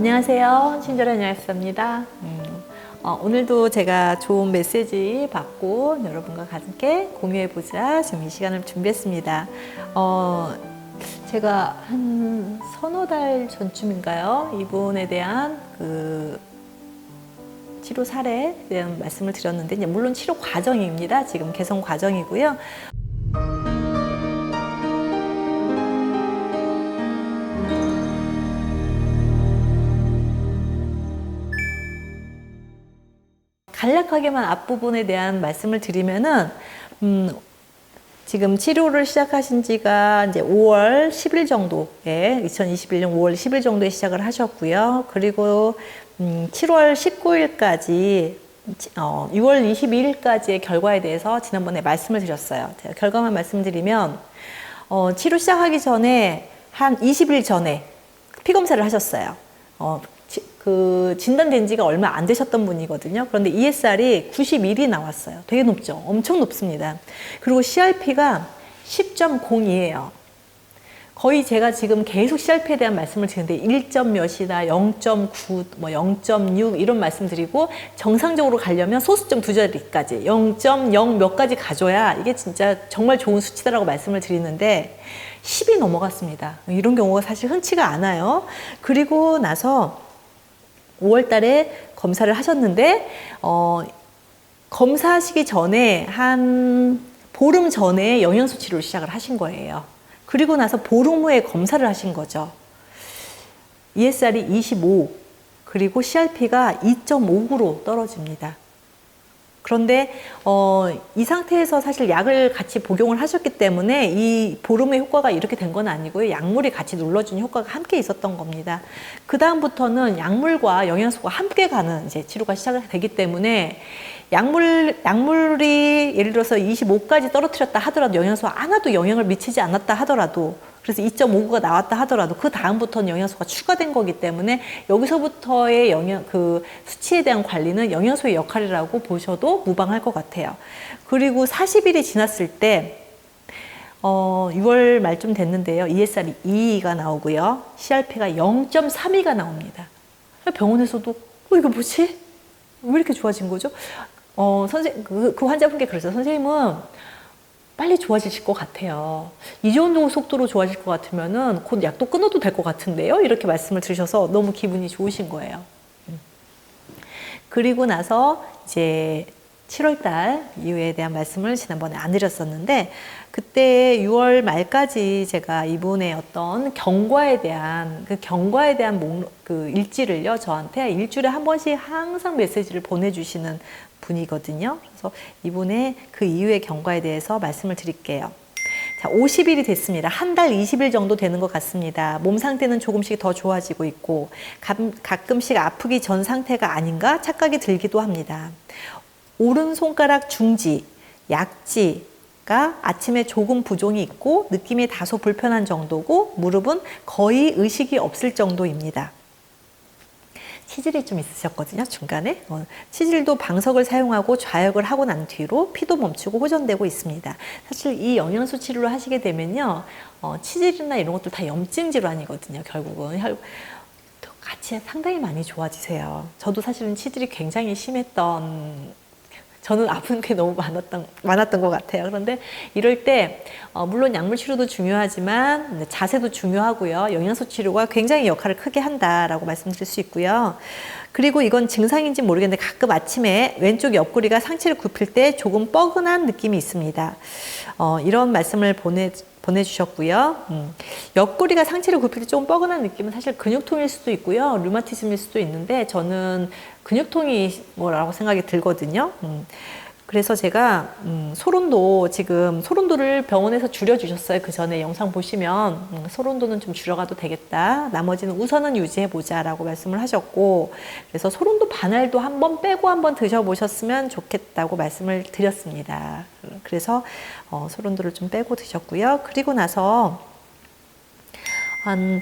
안녕하세요. 친절한 요약사입니다. 오늘도 제가 좋은 메시지 받고 여러분과 함께 공유해보자 지금 이 시간을 준비했습니다. 제가 한 서너 달 전쯤인가요? 이분에 대한 치료 사례에 대한 말씀을 드렸는데, 물론 치료 과정입니다. 지금 개선 과정이고요. 간략하게만 앞부분에 대한 말씀을 드리면은, 지금 치료를 시작하신 지가 이제 5월 10일 정도에, 2021년 5월 10일 정도에 시작을 하셨고요. 그리고 7월 19일까지, 6월 22일까지의 결과에 대해서 지난번에 말씀을 드렸어요. 제가 결과만 말씀드리면, 치료 시작하기 전에 한 20일 전에 피검사를 하셨어요. 진단된 지가 얼마 안 되셨던 분이거든요. 그런데 ESR이 91이 나왔어요. 되게 높죠. 엄청 높습니다. 그리고 CRP가 10.02예요. 거의 제가 지금 계속 CRP에 대한 말씀을 드리는데 1점 몇이다, 0.9, 0.6 이런 말씀 드리고, 정상적으로 가려면 소수점 두 자리까지 0.0 몇 가지 가져야 이게 진짜 정말 좋은 수치다라고 말씀을 드리는데 10이 넘어갔습니다. 이런 경우가 사실 흔치가 않아요. 그리고 나서 5월 달에 검사를 하셨는데, 검사하시기 전에 한 보름 전에 영양소 치료를 시작을 하신 거예요. 그리고 나서 보름 후에 검사를 하신 거죠. ESR이 25, 그리고 CRP가 2.5로 떨어집니다. 그런데 이 상태에서 사실 약을 같이 복용을 하셨기 때문에 이 보름의 효과가 이렇게 된 건 아니고요. 약물이 같이 눌러주는 효과가 함께 있었던 겁니다. 그 다음부터는 약물과 영양소가 함께 가는 이제 치료가 시작되기 때문에, 약물이 예를 들어서 25까지 떨어뜨렸다 하더라도 영양소 하나도 영향을 미치지 않았다 하더라도, 그래서 2.59가 나왔다 하더라도 그 다음부터는 영양소가 추가된 거기 때문에 여기서부터의 수치에 대한 관리는 영양소의 역할이라고 보셔도 무방할 것 같아요. 그리고 40일이 지났을 때 6월 말쯤 됐는데요. ESR이 2가 나오고요. CRP가 0.32가 나옵니다. 병원에서도 이거 뭐지? 왜 이렇게 좋아진 거죠? 그 환자분께 그러죠. 선생님은 빨리 좋아지실 것 같아요. 이 정도 속도로 좋아질 것 같으면은 곧 약도 끊어도 될 것 같은데요? 이렇게 말씀을 드리셔서 너무 기분이 좋으신 거예요. 그리고 나서 이제 7월달 이후에 대한 말씀을 지난번에 안 드렸었는데, 그때 6월 말까지 제가 이분의 어떤 경과에 대한 일지를요, 저한테 일주일에 한 번씩 항상 메시지를 보내주시는 분이거든요. 그래서 이분의 그 이후의 경과에 대해서 말씀을 드릴게요. 자, 50일이 됐습니다. 한 달 20일 정도 되는 것 같습니다. 몸 상태는 조금씩 더 좋아지고 있고, 가끔씩 아프기 전 상태가 아닌가 착각이 들기도 합니다. 오른손가락 중지, 약지가 아침에 조금 부종이 있고 느낌이 다소 불편한 정도고, 무릎은 거의 의식이 없을 정도입니다. 치질이 좀 있으셨거든요, 중간에. 치질도 방석을 사용하고 좌역을 하고 난 뒤로 피도 멈추고 호전되고 있습니다. 사실 이 영양소 치료를 하시게 되면요, 치질이나 이런 것들 다 염증 질환이거든요, 결국은. 같이 상당히 많이 좋아지세요. 저도 사실은 치질이 굉장히 저는 아픈 게 너무 많았던 것 같아요. 그런데 이럴 때 물론 약물 치료도 중요하지만 자세도 중요하고요. 영양소 치료가 굉장히 역할을 크게 한다라고 말씀드릴 수 있고요. 그리고 이건 증상인지 모르겠는데 가끔 아침에 왼쪽 옆구리가 상체를 굽힐 때 조금 뻐근한 느낌이 있습니다. 이런 말씀을 보내주셨고요. 옆구리가 상체를 굽힐 때 조금 뻐근한 느낌은 사실 근육통일 수도 있고요. 류마티즘일 수도 있는데, 저는 근육통이 뭐라고 생각이 들거든요. 그래서 제가 소론도를 병원에서 줄여주셨어요. 그 전에 영상 보시면 소론도는 좀 줄여가도 되겠다, 나머지는 우선은 유지해보자 라고 말씀을 하셨고, 그래서 소론도 반알도 한번 빼고 한번 드셔보셨으면 좋겠다고 말씀을 드렸습니다. 그래서 소론도를 좀 빼고 드셨고요. 그리고 나서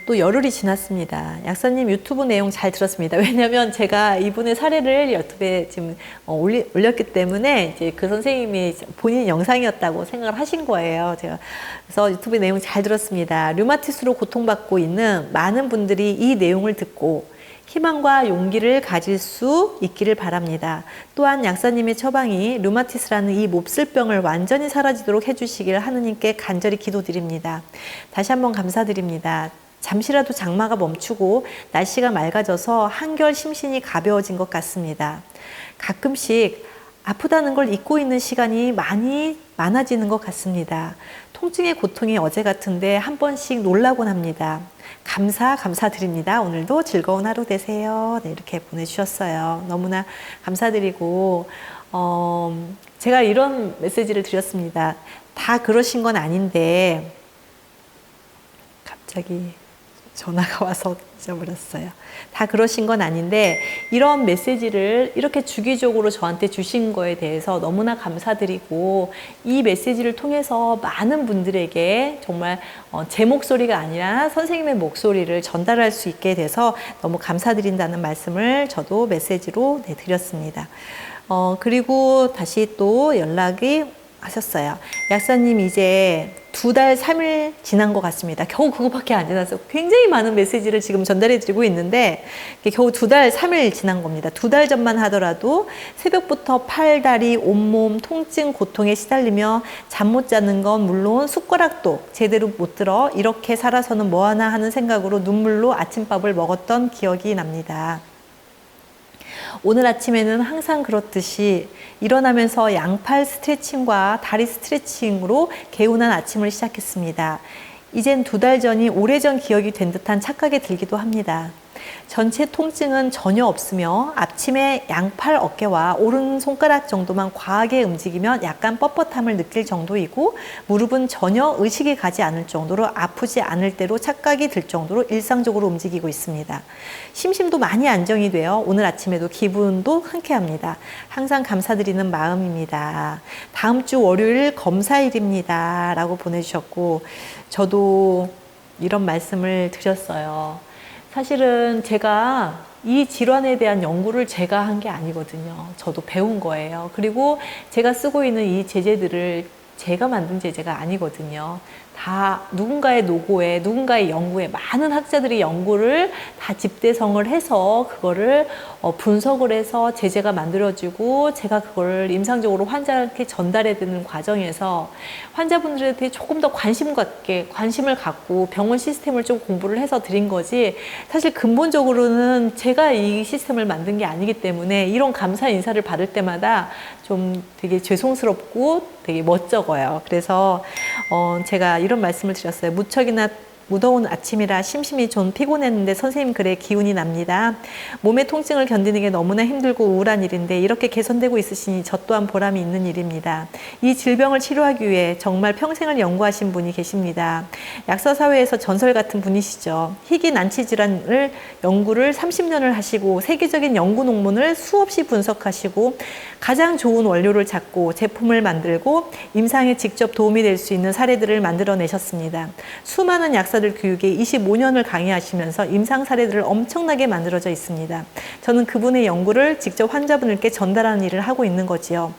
또 열흘이 지났습니다. 약사님 유튜브 내용 잘 들었습니다. 왜냐면 제가 이분의 사례를 유튜브에 지금 올렸기 때문에 이제 그 선생님이 본인 영상이었다고 생각을 하신 거예요. 그래서 유튜브 내용 잘 들었습니다. 류마티스로 고통받고 있는 많은 분들이 이 내용을 듣고 희망과 용기를 가질 수 있기를 바랍니다. 또한 약사님의 처방이 류마티스라는 이 몹쓸병을 완전히 사라지도록 해주시기를 하느님께 간절히 기도드립니다. 다시 한번 감사드립니다. 잠시라도 장마가 멈추고 날씨가 맑아져서 한결 심신이 가벼워진 것 같습니다. 가끔씩 아프다는 걸 잊고 있는 시간이 많아지는 것 같습니다. 통증의 고통이 어제 같은데 한 번씩 놀라곤 합니다. 감사드립니다. 오늘도 즐거운 하루 되세요. 네, 이렇게 보내주셨어요. 너무나 감사드리고 제가 이런 메시지를 드렸습니다. 다 그러신 건 아닌데 갑자기 전화가 와서 잊어버렸어요. 다 그러신 건 아닌데 이런 메시지를 이렇게 주기적으로 저한테 주신 거에 대해서 너무나 감사드리고 이 메시지를 통해서 많은 분들에게 정말 제 목소리가 아니라 선생님의 목소리를 전달할 수 있게 돼서 너무 감사드린다는 말씀을 저도 메시지로 드렸습니다. 그리고 다시 또 연락이 하셨어요. 약사님 이제 2달 3일 지난 것 같습니다. 겨우 그거밖에 안 지나서 굉장히 많은 메시지를 지금 전달해 드리고 있는데 겨우 2달 3일 지난 겁니다. 2달 전만 하더라도 새벽부터 팔, 다리, 온몸 통증, 고통에 시달리며 잠 못 자는 건 물론 숟가락도 제대로 못 들어 이렇게 살아서는 뭐하나 하는 생각으로 눈물로 아침밥을 먹었던 기억이 납니다. 오늘 아침에는 항상 그렇듯이 일어나면서 양팔 스트레칭과 다리 스트레칭으로 개운한 아침을 시작했습니다. 이젠 2달 전이 오래전 기억이 된 듯한 착각이 들기도 합니다. 전체 통증은 전혀 없으며 앞치매 양팔 어깨와 오른 손가락 정도만 과하게 움직이면 약간 뻣뻣함을 느낄 정도이고 무릎은 전혀 의식이 가지 않을 정도로 아프지 않을 대로 착각이 들 정도로 일상적으로 움직이고 있습니다. 심심도 많이 안정이 되어 오늘 아침에도 기분도 흔쾌합니다. 항상 감사드리는 마음입니다. 다음 주 월요일 검사일입니다. 라고 보내주셨고 저도 이런 말씀을 드렸어요. 사실은 제가 이 질환에 대한 연구를 제가 한 게 아니거든요. 저도 배운 거예요. 그리고 제가 쓰고 있는 이 제재들을 제가 만든 제재가 아니거든요. 다 누군가의 노고에, 누군가의 연구에 많은 학자들이 연구를 다 집대성을 해서 그거를 분석을 해서 제재가 만들어지고 제가 그걸 임상적으로 환자한테 전달해 드리는 과정에서 환자분들한테 조금 더 관심을 갖고 병원 시스템을 좀 공부를 해서 드린 거지 사실 근본적으로는 제가 이 시스템을 만든 게 아니기 때문에 이런 감사 인사를 받을 때마다 좀 되게 죄송스럽고 되게 멋쩍어요. 그래서 제가 이런 말씀을 드렸어요. 무척이나 무더운 아침이라 심심히 좀 피곤했는데 선생님 글에 기운이 납니다. 몸의 통증을 견디는 게 너무나 힘들고 우울한 일인데 이렇게 개선되고 있으시니 저 또한 보람이 있는 일입니다. 이 질병을 치료하기 위해 정말 평생을 연구하신 분이 계십니다. 약사사회에서 전설 같은 분이시죠. 희귀 난치 질환을 연구를 30년을 하시고 세계적인 연구 논문을 수없이 분석하시고 가장 좋은 원료를 찾고 제품을 만들고 임상에 직접 도움이 될 수 있는 사례들을 만들어내셨습니다. 수많은 약사들 교육에 25년을 강의하시면서 임상 사례들을 엄청나게 만들어져 있습니다. 저는 그분의 연구를 직접 환자분들께 전달하는 일을 하고 있는 거지요.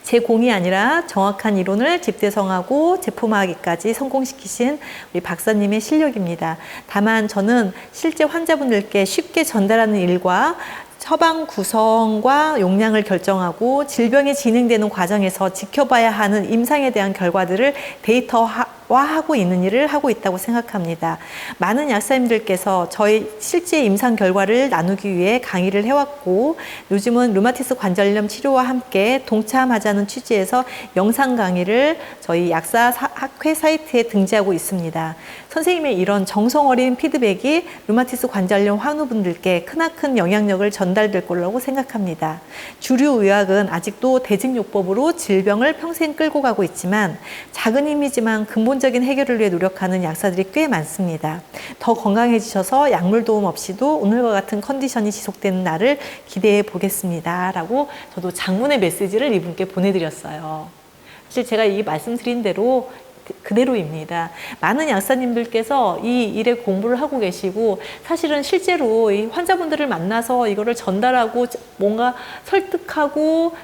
제 공이 아니라 정확한 이론을 집대성하고 제품화하기까지 성공시키신 우리 박사님의 실력입니다. 다만 저는 실제 환자분들께 쉽게 전달하는 일과 처방 구성과 용량을 결정하고 질병이 진행되는 과정에서 지켜봐야 하는 임상에 대한 결과들을 데이터화하고 있는 일을 하고 있다고 생각합니다. 많은 약사님들께서 저희 실제 임상 결과를 나누기 위해 강의를 해왔고 요즘은 류마티스 관절염 치료와 함께 동참하자는 취지에서 영상 강의를 저희 약사 학회 사이트에 등재하고 있습니다. 선생님의 이런 정성 어린 피드백이 류마티스 관절염 환우분들께 크나큰 영향력을 전달될 거라고 생각합니다. 주류 의학은 아직도 대증요법으로 질병을 평생 끌고 가고 있지만 작은 힘이지만 근본적인 해결을 위해 노력하는 약사들이 꽤 많습니다. 더 건강해지셔서 약물 도움 없이도 오늘과 같은 컨디션이 지속되는 날을 기대해 보겠습니다. 라고 저도 장문의 메시지를 이분께 보내드렸어요. 사실 제가 이 말씀드린 대로 그대로입니다. 많은 약사님들께서 이 일에 공부를 하고 계시고 사실은 실제로 이 환자분들을 만나서 이거를 전달하고 뭔가 설득하고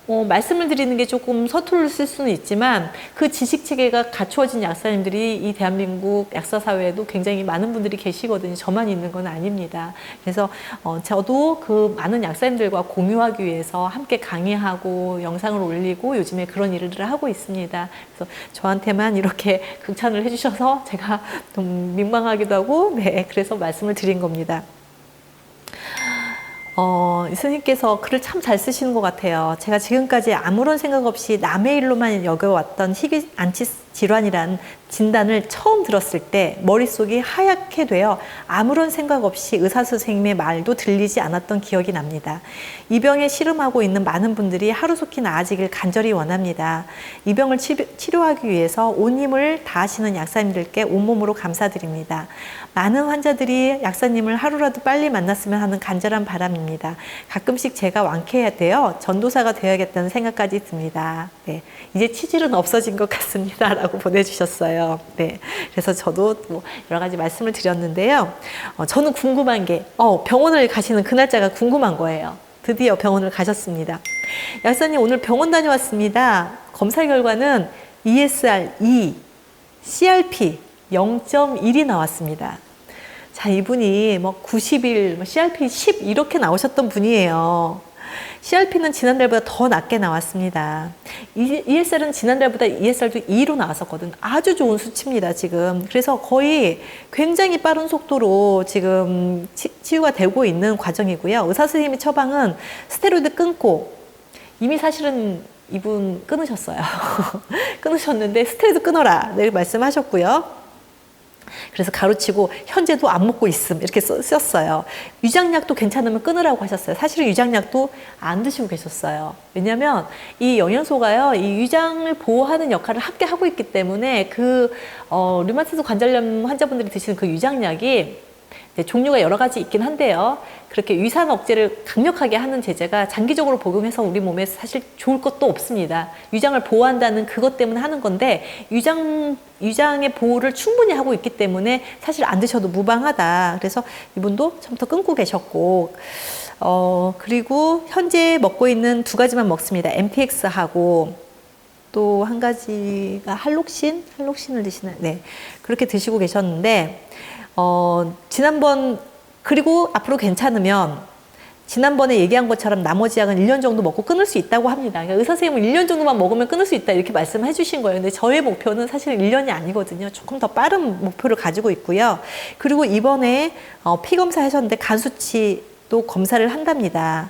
말씀을 드리는 게 조금 서툴을 수는 있지만 그 지식 체계가 갖추어진 약사님들이 이 대한민국 약사 사회에도 굉장히 많은 분들이 계시거든요. 저만 있는 건 아닙니다. 그래서 저도 그 많은 약사님들과 공유하기 위해서 함께 강의하고 영상을 올리고 요즘에 그런 일을 하고 있습니다. 그래서 저한테만 이렇게 극찬을 해주셔서 제가 좀 민망하기도 하고, 네, 그래서 말씀을 드린 겁니다. 스님께서 글을 참 잘 쓰시는 것 같아요. 제가 지금까지 아무런 생각 없이 남의 일로만 여겨왔던 희귀안치 질환이란 진단을 처음 들었을 때 머릿속이 하얗게 되어 아무런 생각 없이 의사 선생님의 말도 들리지 않았던 기억이 납니다. 이 병에 씨름하고 있는 많은 분들이 하루속히 나아지길 간절히 원합니다. 이 병을 치료하기 위해서 온 힘을 다하시는 약사님들께 온몸으로 감사드립니다. 많은 환자들이 약사님을 하루라도 빨리 만났으면 하는 간절한 바람입니다. 가끔씩 제가 완쾌해야 돼요. 전도사가 되어야겠다는 생각까지 듭니다. 네, 이제 치질은 없어진 것 같습니다. 라고 보내주셨어요. 네, 그래서 저도 뭐 여러 가지 말씀을 드렸는데요. 저는 궁금한 게 병원을 가시는 그 날짜가 궁금한 거예요. 드디어 병원을 가셨습니다. 약사님 오늘 병원 다녀왔습니다. 검사 결과는 ESR 2, CRP 0.1이 나왔습니다. 자, 이분이 뭐 90일, CRP 10 이렇게 나오셨던 분이에요. CRP는 지난달보다 더 낮게 나왔습니다. ESR은 지난달보다 ESR도 2로 나왔었거든요. 아주 좋은 수치입니다, 지금. 그래서 거의 굉장히 빠른 속도로 지금 치유가 되고 있는 과정이고요. 의사 선생님의 처방은 스테로이드 끊고, 이미 사실은 이분 끊으셨어요. 끊으셨는데 스테로이드 끊어라, 네, 말씀하셨고요. 그래서 가로치고 현재도 안 먹고 있음 이렇게 썼어요. 위장약도 괜찮으면 끊으라고 하셨어요. 사실은 위장약도 안 드시고 계셨어요. 왜냐하면 이 영양소가요, 이 위장을 보호하는 역할을 함께 하고 있기 때문에 그 류마티스 관절염 환자분들이 드시는 그 위장약이 종류가 여러 가지 있긴 한데요. 그렇게 위산 억제를 강력하게 하는 제제가 장기적으로 복용해서 우리 몸에 사실 좋을 것도 없습니다. 위장을 보호한다는 그것 때문에 하는 건데 위장의 보호를 충분히 하고 있기 때문에 사실 안 드셔도 무방하다. 그래서 이분도 처음부터 끊고 계셨고, 그리고 현재 먹고 있는 2가지만 먹습니다. MTX하고 또 한 가지가 할록신을 드시나요? 네, 그렇게 드시고 계셨는데 지난번, 그리고 앞으로 괜찮으면 지난번에 얘기한 것처럼 나머지 약은 1년 정도 먹고 끊을 수 있다고 합니다. 그러니까 의사 선생님은 1년 정도만 먹으면 끊을 수 있다 이렇게 말씀해 주신 거예요. 근데 저의 목표는 사실 1년이 아니거든요. 조금 더 빠른 목표를 가지고 있고요. 그리고 이번에 피 검사 하셨는데 간 수치도 검사를 한답니다.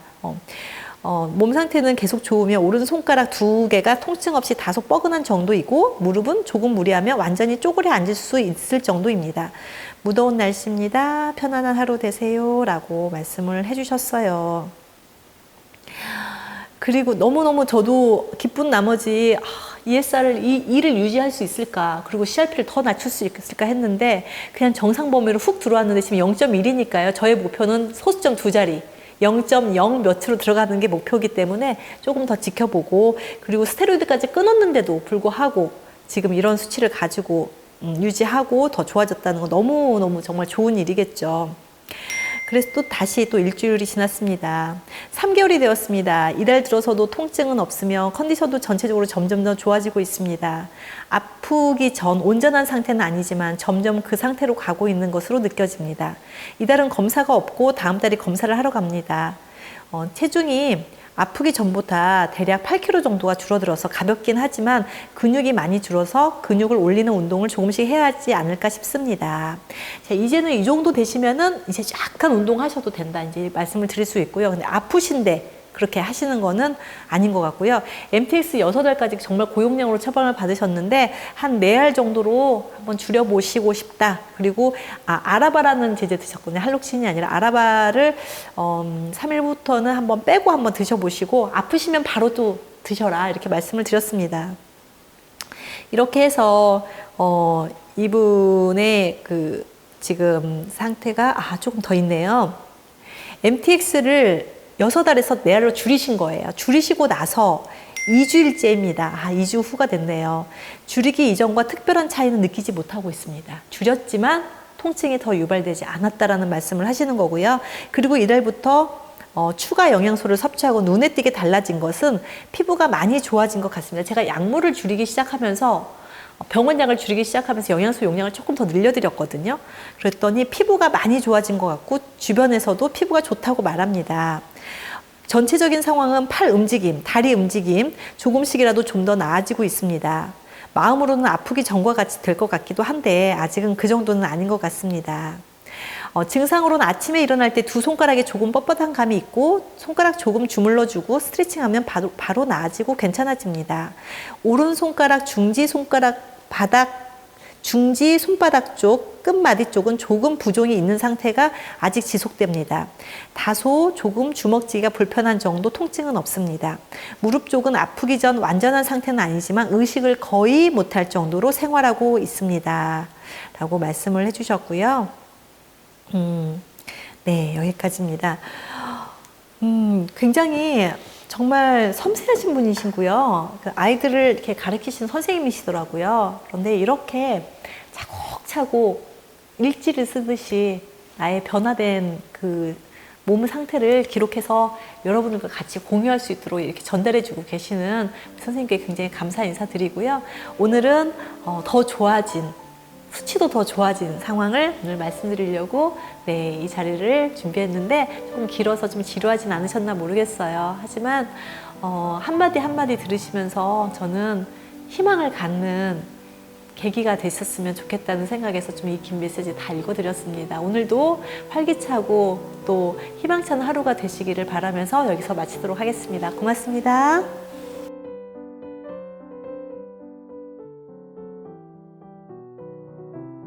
몸 상태는 계속 좋으며 오른손가락 2개가 통증 없이 다소 뻐근한 정도이고 무릎은 조금 무리하며 완전히 쪼그려 앉을 수 있을 정도입니다. 무더운 날씨입니다. 편안한 하루 되세요. 라고 말씀을 해주셨어요. 그리고 너무너무 저도 기쁜 나머지 ESR을 2를 유지할 수 있을까, 그리고 CRP를 더 낮출 수 있을까 했는데 그냥 정상 범위로 훅 들어왔는데 지금 0.1이니까요. 저의 목표는 소수점 2자리 0.0 몇으로 들어가는 게 목표이기 때문에 조금 더 지켜보고, 그리고 스테로이드까지 끊었는데도 불구하고 지금 이런 수치를 가지고 유지하고 더 좋아졌다는 건 너무너무 정말 좋은 일이겠죠. 그래서 또 다시 또 일주일이 지났습니다. 3개월이 되었습니다. 이달 들어서도 통증은 없으며 컨디션도 전체적으로 점점 더 좋아지고 있습니다. 아프기 전 온전한 상태는 아니지만 점점 그 상태로 가고 있는 것으로 느껴집니다. 이달은 검사가 없고 다음 달에 검사를 하러 갑니다. 체중이 아프기 전보다 대략 8kg 정도가 줄어들어서 가볍긴 하지만 근육이 많이 줄어서 근육을 올리는 운동을 조금씩 해야 하지 않을까 싶습니다. 자, 이제는 이 정도 되시면은 이제 약간 운동하셔도 된다, 이제 말씀을 드릴 수 있고요. 근데 아프신데 그렇게 하시는 거는 아닌 것 같고요. MTX 6알까지 정말 고용량으로 처방을 받으셨는데 한 4알 정도로 한번 줄여보시고 싶다. 그리고 아라바라는 제제 드셨거든요. 할록신이 아니라 아라바를 3일부터는 한번 빼고 한번 드셔보시고 아프시면 바로 또 드셔라, 이렇게 말씀을 드렸습니다. 이렇게 해서 이분의 그 지금 상태가 조금 더 있네요. MTX를 6알에서 4알로 줄이신 거예요. 줄이시고 나서 2주일째입니다. 2주 후가 됐네요. 줄이기 이전과 특별한 차이는 느끼지 못하고 있습니다. 줄였지만 통증이 더 유발되지 않았다라는 말씀을 하시는 거고요. 그리고 이달부터 추가 영양소를 섭취하고 눈에 띄게 달라진 것은 피부가 많이 좋아진 것 같습니다. 제가 약물을 줄이기 시작하면서 병원 약을 줄이기 시작하면서 영양소 용량을 조금 더 늘려드렸거든요. 그랬더니 피부가 많이 좋아진 것 같고 주변에서도 피부가 좋다고 말합니다. 전체적인 상황은 팔 움직임, 다리 움직임 조금씩이라도 좀 더 나아지고 있습니다. 마음으로는 아프기 전과 같이 될 것 같기도 한데 아직은 그 정도는 아닌 것 같습니다. 증상으로는 아침에 일어날 때 두 손가락에 조금 뻣뻣한 감이 있고 손가락 조금 주물러주고 스트레칭하면 바로 나아지고 괜찮아집니다. 오른손가락, 중지 손바닥 쪽, 끝마디 쪽은 조금 부종이 있는 상태가 아직 지속됩니다. 다소 조금 주먹쥐기가 불편한 정도 통증은 없습니다. 무릎 쪽은 아프기 전 완전한 상태는 아니지만 의식을 거의 못할 정도로 생활하고 있습니다. 라고 말씀을 해주셨고요. 네, 여기까지입니다. 굉장히 정말 섬세하신 분이시고요. 그 아이들을 이렇게 가르치시는 선생님이시더라고요. 그런데 이렇게 차곡차곡 일지를 쓰듯이 나의 변화된 그 몸 상태를 기록해서 여러분들과 같이 공유할 수 있도록 이렇게 전달해주고 계시는 선생님께 굉장히 감사 인사드리고요. 오늘은 더 좋아진, 수치도 더 좋아진 상황을 오늘 말씀드리려고 이 자리를 준비했는데 조금 길어서 좀 지루하진 않으셨나 모르겠어요. 하지만 한마디 한마디 들으시면서 저는 희망을 갖는 계기가 되셨으면 좋겠다는 생각에서 좀 이 긴 메시지 다 읽어드렸습니다. 오늘도 활기차고 또 희망찬 하루가 되시기를 바라면서 여기서 마치도록 하겠습니다. 고맙습니다.